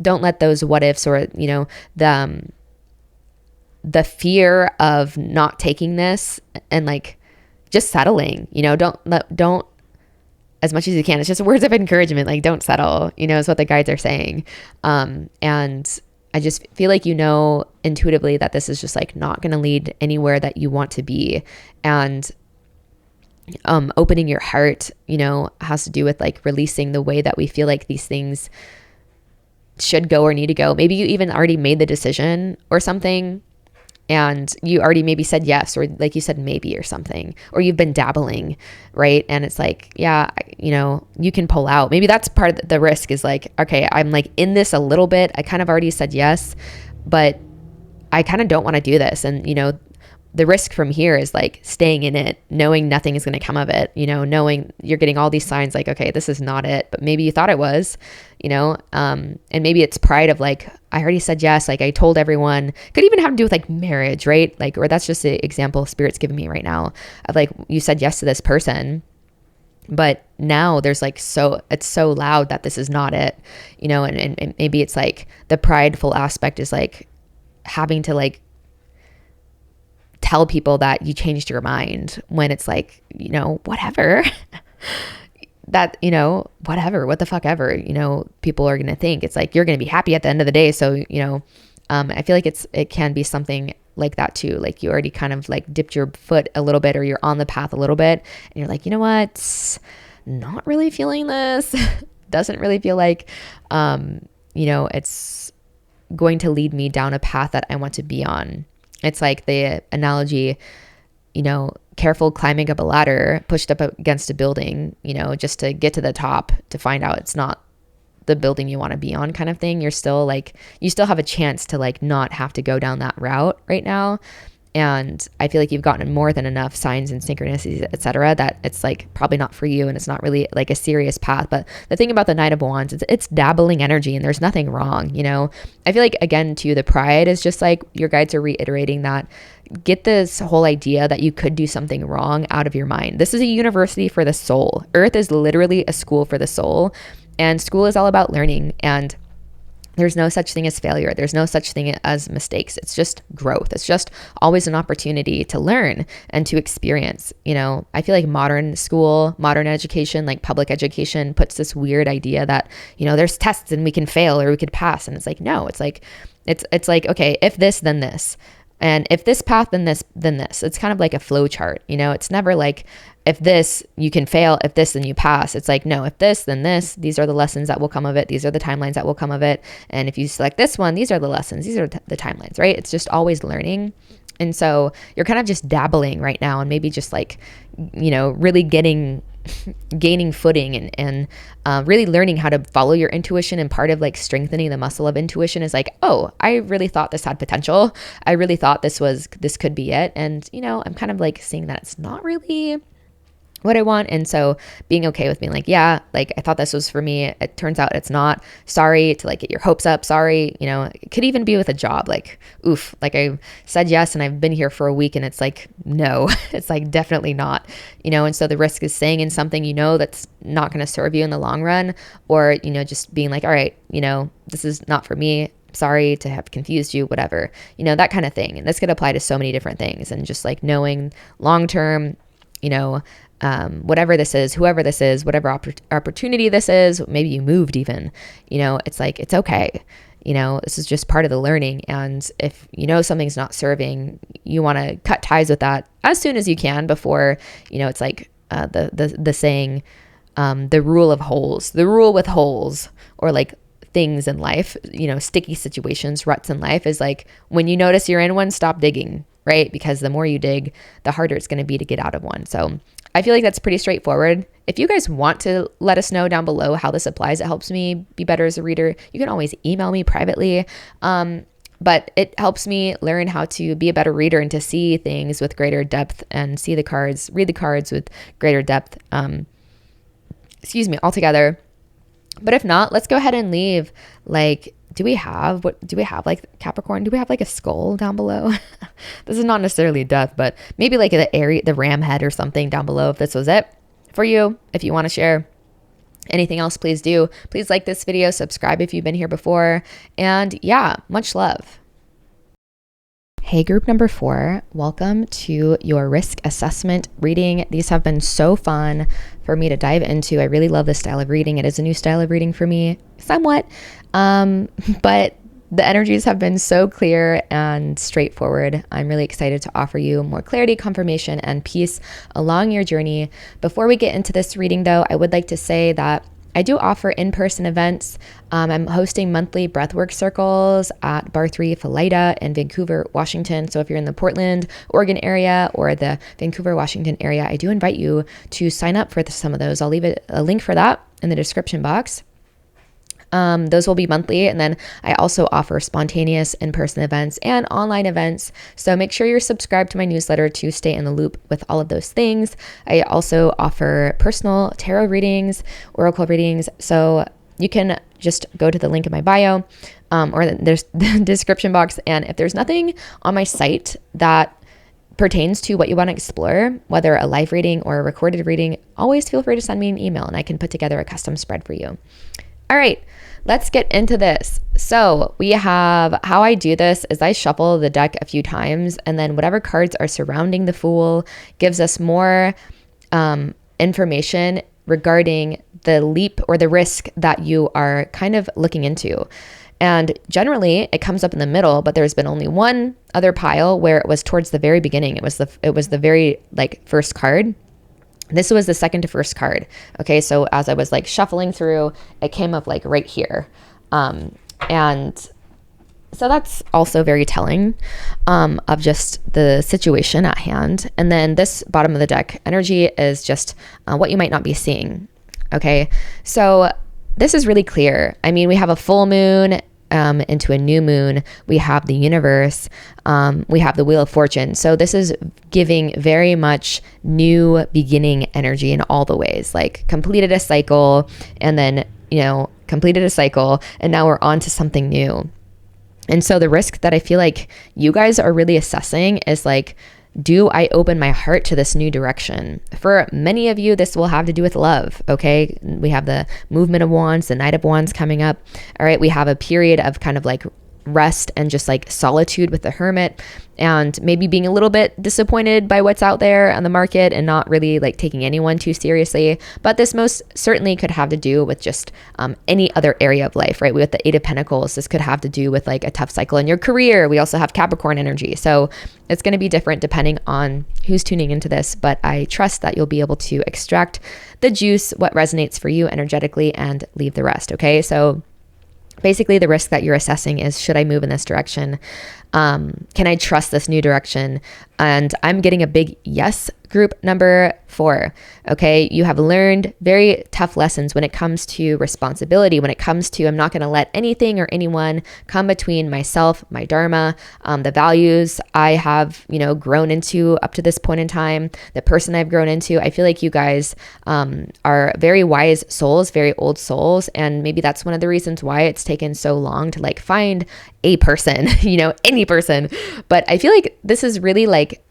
don't let those what ifs, or, you know, the fear of not taking this and like just settling, you know, don't as much as you can. It's just words of encouragement. Like, don't settle, you know, is what the guides are saying. And I just feel like, you know, intuitively that this is just like not going to lead anywhere that you want to be. And opening your heart, you know, has to do with like releasing the way that we feel like these things should go or need to go. Maybe you even already made the decision or something, and you already maybe said yes, or like you said maybe or something, or you've been dabbling, right? And it's like, yeah, you know, you can pull out. Maybe that's part of the risk, is like, okay, I'm like in this a little bit. I kind of already said yes, but I kind of don't want to do this. And, you know, the risk from here is like staying in it, knowing nothing is going to come of it, you know, knowing you're getting all these signs like, okay, this is not it, but maybe you thought it was, you know, and maybe it's pride of like, I already said yes, like I told everyone. Could even have to do with like marriage, right? Like, or that's just the example Spirit's giving me right now of like, you said yes to this person, but now there's like, it's so loud that this is not it, you know, and maybe it's like the prideful aspect is like having to like tell people that you changed your mind, when it's like, you know, whatever, that, you know, whatever, what the fuck ever, you know, people are going to think. It's like, you're going to be happy at the end of the day. So, you know, I feel like it can be something like that too. Like you already kind of like dipped your foot a little bit, or you're on the path a little bit, and you're like, you know what, not really feeling this. Doesn't really feel like, you know, it's going to lead me down a path that I want to be on. It's like the analogy, you know, careful climbing up a ladder, pushed up against a building, you know, just to get to the top, to find out it's not the building you want to be on, kind of thing. You're still like, you still have a chance to like not have to go down that route right now. And I feel like you've gotten more than enough signs and synchronicities, etc., that it's like probably not for you, and it's not really like a serious path. But the thing about the Knight of Wands, it's dabbling energy, and there's nothing wrong, you know. I feel like, again, too, the pride is just like your guides are reiterating that, get this whole idea that you could do something wrong out of your mind. This is a university for the soul. Earth is literally a school for the soul. And school is all about learning, and there's no such thing as failure. There's no such thing as mistakes. It's just growth. It's just always an opportunity to learn and to experience. You know, I feel like modern school, modern education, like public education, puts this weird idea that, you know, there's tests and we can fail or we could pass. And it's like, no, it's like, okay, if this, then this. And if this path, then this, then this. It's kind of like a flow chart. You know, it's never like, if this, you can fail. If this, then you pass. It's like, no, if this, then this. These are the lessons that will come of it. These are the timelines that will come of it. And if you select this one, these are the lessons. These are the timelines, right? It's just always learning. And so you're kind of just dabbling right now, and maybe just like, you know, really gaining footing and really learning how to follow your intuition. And part of like strengthening the muscle of intuition is like, oh, I really thought this had potential. I really thought this could be it. And, you know, I'm kind of like seeing that it's not really what I want. And so being okay with being like, yeah, like I thought this was for me. It turns out it's not. Sorry to like get your hopes up. Sorry. You know, it could even be with a job. Like, oof, like I said yes, and I've been here for a week, and it's like, no, it's like definitely not, you know. And so the risk is saying in something, you know, that's not going to serve you in the long run, or, you know, just being like, all right, you know, this is not for me. Sorry to have confused you, whatever, you know, that kind of thing. And this could apply to so many different things. And just like knowing long-term, you know, whatever this is, whoever this is, whatever opportunity this is, maybe you moved even, you know, it's like, it's okay. You know, this is just part of the learning. And if you know something's not serving, you want to cut ties with that as soon as you can before, you know, it's like the saying, the rule with holes, or like things in life, you know, sticky situations, ruts in life, is like, when you notice you're in one, stop digging, right? Because the more you dig, the harder it's going to be to get out of one. So I feel like that's pretty straightforward. If you guys want to let us know down below how this applies, it helps me be better as a reader. You can always email me privately. But it helps me learn how to be a better reader and to see things with greater depth and read the cards with greater depth, altogether. But if not, let's go ahead and leave. Like, do we have like Capricorn? Do we have like a skull down below? This is not necessarily death, but maybe like the ram head or something down below. If this was it for you, if you want to share anything else, please do. Please like this video, subscribe if you've been here before, and yeah, much love. Hey, group number 4, welcome to your risk assessment reading. These have been so fun for me to dive into. I really love this style of reading. It is a new style of reading for me, somewhat, but the energies have been so clear and straightforward. I'm really excited to offer you more clarity, confirmation, and peace along your journey. Before we get into this reading, though, I would like to say that I do offer in-person events. I'm hosting monthly breathwork circles at Bar 3 Philida in Vancouver, Washington. So if you're in the Portland, Oregon area or the Vancouver, Washington area, I do invite you to sign up for some of those. I'll leave a link for that in the description box. Those will be monthly. And then I also offer spontaneous in-person events and online events. So make sure you're subscribed to my newsletter to stay in the loop with all of those things. I also offer personal tarot readings, oracle readings. So you can just go to the link in my bio, or there's the description box. And if there's nothing on my site that pertains to what you want to explore, whether a live reading or a recorded reading, always feel free to send me an email and I can put together a custom spread for you. All right, let's get into this. So we have, how I do this is I shuffle the deck a few times, and then whatever cards are surrounding the Fool gives us more information regarding the leap or the risk that you are kind of looking into. And generally it comes up in the middle, but there's been only one other pile where it was towards the very beginning. It was the very like first card. This was the second to first card. Okay, so as I was like shuffling through, it came up like right here. And so that's also very telling of just the situation at hand. And then this bottom of the deck energy is just what you might not be seeing. Okay, so this is really clear. I mean, we have a full moon into a new moon. We have the universe. We have the Wheel of Fortune. So this is giving very much new beginning energy in all the ways, like completed a cycle and then, completed a cycle and now we're on to something new. And so the risk that I feel like you guys are really assessing is like do I open my heart to this new direction? For many of you, this will have to do with love, okay? We have the movement of wands, the knight of wands coming up. All right, we have a period of kind of like rest and just like solitude with the hermit, and maybe being a little bit disappointed by what's out there on the market and not really like taking anyone too seriously. But this most certainly could have to do with just any other area of life, right? With the Eight of Pentacles, this could have to do with like a tough cycle in your career. We also have Capricorn energy. So it's going to be different depending on who's tuning into this, but I trust that you'll be able to extract the juice, what resonates for you energetically, and leave the rest, okay? So basically, the risk that you're assessing is, should I move in this direction? Can I trust this new direction? And I'm getting a big yes. Group number 4. Okay. You have learned very tough lessons when it comes to responsibility, when it comes to, I'm not going to let anything or anyone come between myself, my dharma, the values I have, grown into up to this point in time, the person I've grown into. I feel like you guys are very wise souls, very old souls. And maybe that's one of the reasons why it's taken so long to like find a person, any person. But I feel like this is really like,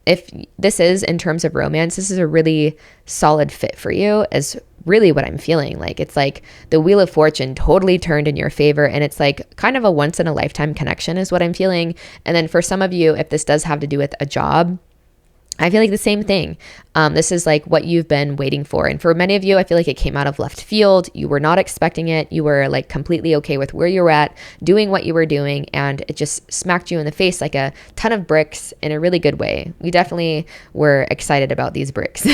if this is in terms of romance, this is a really solid fit for you, is really what I'm feeling. Like, it's like the Wheel of Fortune totally turned in your favor. And it's like kind of a once in a lifetime connection is what I'm feeling. And then for some of you, if this does have to do with a job, I feel like the same thing. This is like what you've been waiting for. And for many of you, I feel like it came out of left field. You were not expecting it. You were like completely okay with where you were at, doing what you were doing. And it just smacked you in the face like a ton of bricks in a really good way. We definitely were excited about these bricks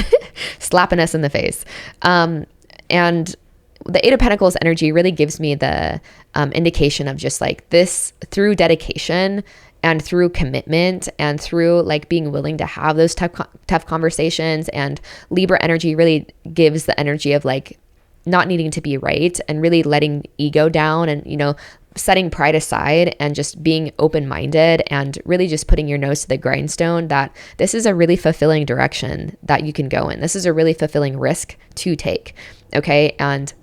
slapping us in the face. And the Eight of Pentacles energy really gives me the indication of just like this, through dedication and through commitment and through like being willing to have those tough conversations. And Libra energy really gives the energy of like not needing to be right and really letting ego down and, setting pride aside and just being open-minded and really just putting your nose to the grindstone, that this is a really fulfilling direction that you can go in. This is a really fulfilling risk to take. Okay. And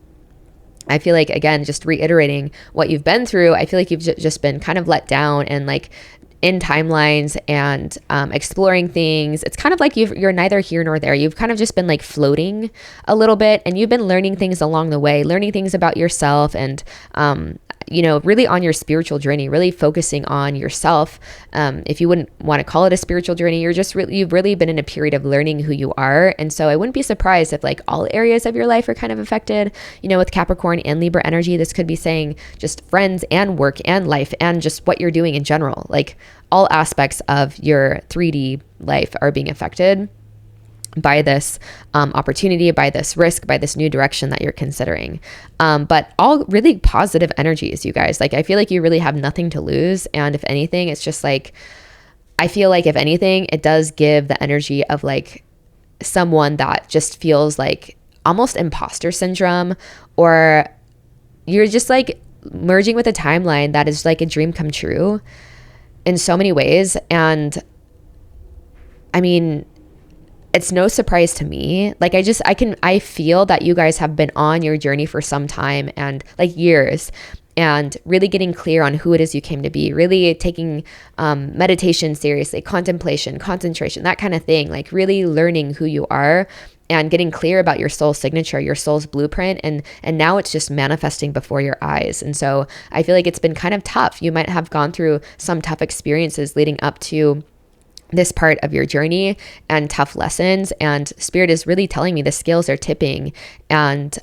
I feel like, again, just reiterating what you've been through, I feel like you've just been kind of let down and like in timelines and exploring things. It's kind of like you're neither here nor there. You've kind of just been like floating a little bit, and you've been learning things along the way, learning things about yourself and, really on your spiritual journey, really focusing on yourself. If you wouldn't want to call it a spiritual journey, you've really been in a period of learning who you are. And so I wouldn't be surprised if like all areas of your life are kind of affected, with Capricorn and Libra energy. This could be saying just friends and work and life and just what you're doing in general. Like all aspects of your 3D life are being affected by this opportunity, by this risk, by this new direction that you're considering. But all really positive energies, you guys. Like, I feel like you really have nothing to lose. And if anything, it's just like, I feel like if anything, it does give the energy of like someone that just feels like almost imposter syndrome, or you're just like merging with a timeline that is like a dream come true in so many ways. And I mean, it's no surprise to me. Like I feel that you guys have been on your journey for some time and like years, and really getting clear on who it is you came to be, really taking meditation seriously, contemplation, concentration, that kind of thing, like really learning who you are and getting clear about your soul signature, your soul's blueprint. And now it's just manifesting before your eyes. And so I feel like it's been kind of tough. You might have gone through some tough experiences leading up to this part of your journey and tough lessons, and Spirit is really telling me the scales are tipping, and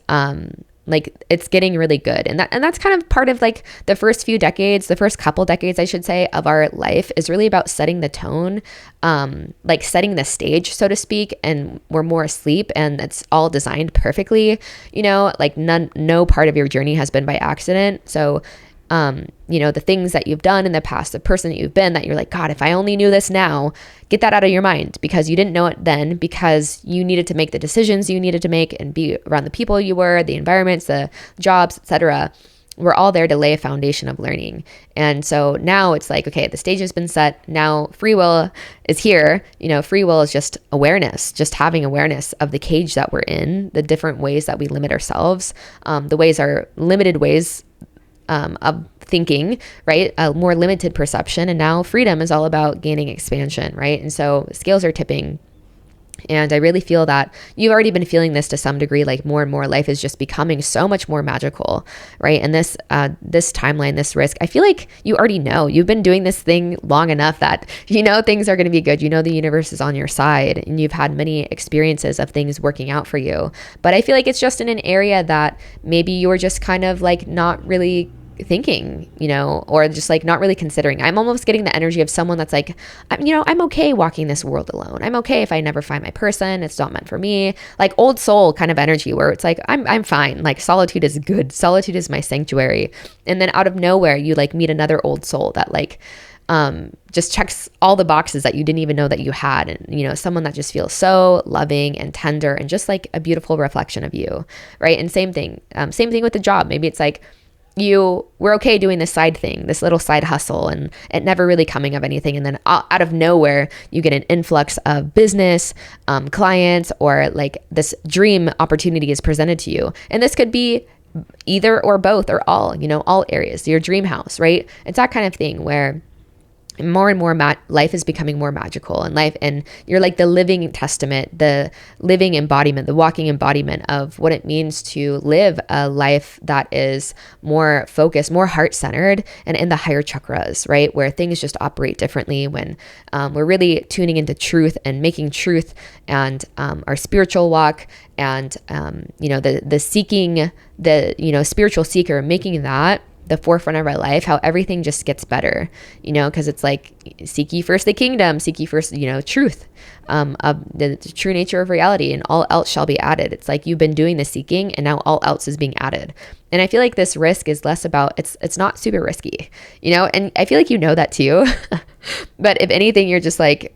like it's getting really good. And that's kind of part of like the first few decades, the first couple decades, I should say, of our life is really about setting the tone, like setting the stage, so to speak. And we're more asleep, and it's all designed perfectly, like no part of your journey has been by accident. So the things that you've done in the past, the person that you've been, that you're like, God, if I only knew this now, get that out of your mind, because you didn't know it then, because you needed to make the decisions you needed to make and be around the people you were, the environments, the jobs, etc. We're all there to lay a foundation of learning. And so now it's like, okay, the stage has been set. Now free will is here. Free will is just awareness, just having awareness of the cage that we're in, the different ways that we limit ourselves, the ways are limited ways of thinking, right? A more limited perception. And now freedom is all about gaining expansion, right? And so scales are tipping. And I really feel that you've already been feeling this to some degree, like more and more life is just becoming so much more magical, right? And this timeline, this risk, I feel like you already know. You've been doing this thing long enough that you know things are going to be good. You know the universe is on your side, and you've had many experiences of things working out for you. But I feel like it's just in an area that maybe you're just kind of like not really thinking, or just like not really considering. I'm almost getting the energy of someone that's like, I'm okay walking this world alone. I'm okay if I never find my person. It's not meant for me. Like old soul kind of energy where it's like, I'm fine. Like solitude is good. Solitude is my sanctuary. And then out of nowhere, you like meet another old soul that like, just checks all the boxes that you didn't even know that you had. And, someone that just feels so loving and tender and just like a beautiful reflection of you. Right. And same thing with the job. Maybe it's like, we're okay doing this side thing, this little side hustle, and it never really coming of anything. And then out of nowhere, you get an influx of business, clients, or like this dream opportunity is presented to you. And this could be either or both or all, all areas, your dream house, right? It's that kind of thing where more and more life is becoming more magical, and you're like the living testament, the living embodiment, the walking embodiment of what it means to live a life that is more focused, more heart-centered, and in the higher chakras, right? Where things just operate differently when we're really tuning into truth and making truth and our spiritual walk and the seeking, the spiritual seeker, making that the forefront of our life, how everything just gets better, because it's like, seek ye first the kingdom, seek ye first, truth, of the true nature of reality, and all else shall be added. It's like you've been doing the seeking and now all else is being added. And I feel like this risk is less about, it's not super risky, and I feel like that too. But if anything, you're just like,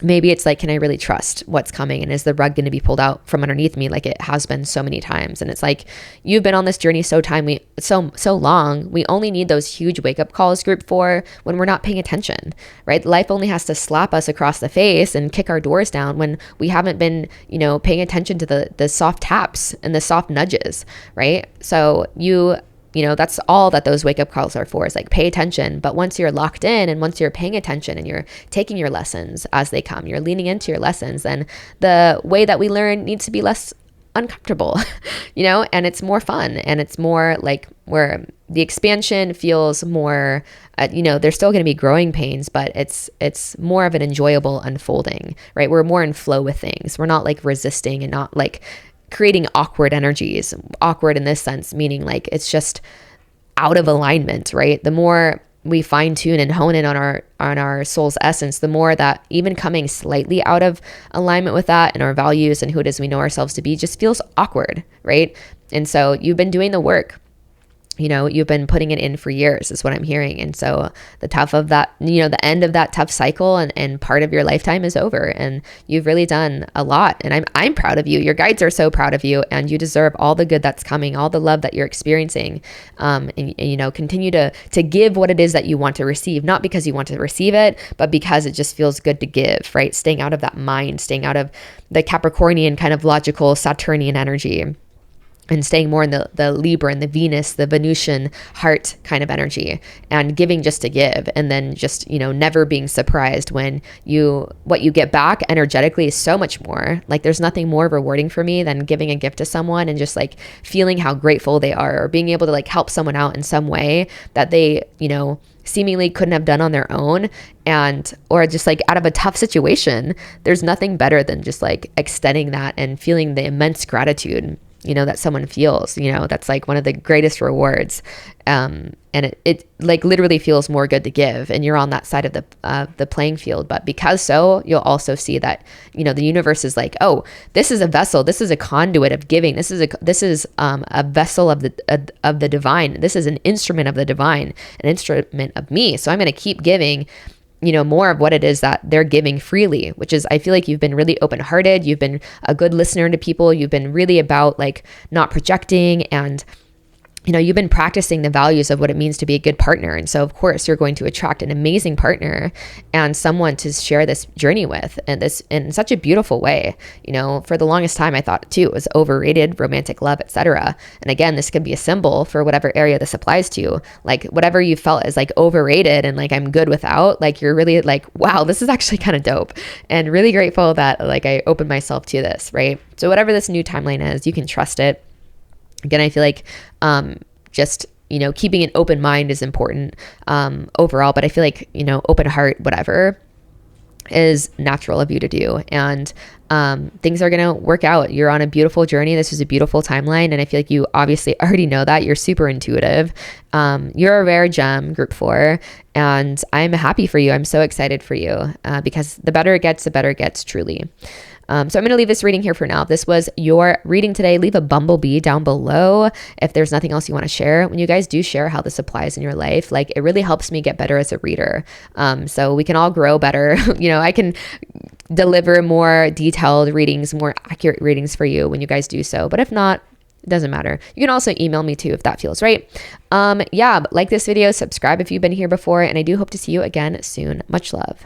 maybe it's like, can I really trust what's coming? And is the rug going to be pulled out from underneath me like it has been so many times? And it's like, you've been on this journey so long. We only need those huge wake up calls, group 4, when we're not paying attention, right? Life only has to slap us across the face and kick our doors down when we haven't been, paying attention to the soft taps and the soft nudges, right? So that's all that those wake up calls are for, is like, pay attention. But once you're locked in and once you're paying attention and you're taking your lessons as they come, you're leaning into your lessons, then the way that we learn needs to be less uncomfortable, and it's more fun, and it's more like where the expansion feels more, there's still going to be growing pains, but it's more of an enjoyable unfolding, right? We're more in flow with things. We're not like resisting and not like creating awkward energies. Awkward in this sense, meaning like it's just out of alignment, right? The more we fine tune and hone in on our soul's essence, the more that even coming slightly out of alignment with that and our values and who it is we know ourselves to be just feels awkward, right? And so you've been doing the work. You've been putting it in for years is what I'm hearing. And so the tough of that, the end of that tough cycle and part of your lifetime is over, and you've really done a lot. And I'm proud of you. Your guides are so proud of you, and you deserve all the good that's coming, all the love that you're experiencing. And continue to give what it is that you want to receive, not because you want to receive it, but because it just feels good to give, right? Staying out of that mind, staying out of the Capricornian kind of logical Saturnian energy, and staying more in the Libra and the Venus, the Venusian heart kind of energy, and giving just to give. And then just, never being surprised when what you get back energetically is so much more. Like there's nothing more rewarding for me than giving a gift to someone and just like feeling how grateful they are, or being able to like help someone out in some way that they, seemingly couldn't have done on their own, or just like out of a tough situation. There's nothing better than just like extending that and feeling the immense gratitude that someone feels. That's like one of the greatest rewards. And it like literally feels more good to give, and you're on that side of the playing field. But because you'll also see that, the universe is like, oh, this is a vessel. This is a conduit of giving. This is a vessel of the divine. This is an instrument of the divine, an instrument of me. So I'm going to keep giving, more of what it is that they're giving freely, which is, I feel like you've been really open-hearted. You've been a good listener to people. You've been really about like not projecting and you know, you've been practicing the values of what it means to be a good partner. And so of course you're going to attract an amazing partner and someone to share this journey with, and this in such a beautiful way. You know, for the longest time, I thought too, it was overrated, romantic love, etc. And again, this could be a symbol for whatever area this applies to. Like whatever you felt is like overrated and like I'm good without, like you're really like, wow, this is actually kind of dope, and really grateful that like I opened myself to this, right? So whatever this new timeline is, you can trust it. Again, I feel like just, you know, keeping an open mind is important overall, but I feel like, you know, open heart, whatever, is natural of you to do. And things are going to work out. You're on a beautiful journey. This is a beautiful timeline. And I feel like you obviously already know that. You're super intuitive. You're a rare gem, group 4. And I'm happy for you. I'm so excited for you because the better it gets, the better it gets, truly. So I'm going to leave this reading here for now. If this was your reading today, leave a bumblebee down below if there's nothing else you want to share. When you guys do share how this applies in your life, like it really helps me get better as a reader. So we can all grow better. You know, I can deliver more detailed readings, more accurate readings for you when you guys do so. But if not, it doesn't matter. You can also email me too if that feels right. Yeah, but like this video, subscribe if you've been here before, and I do hope to see you again soon. Much love.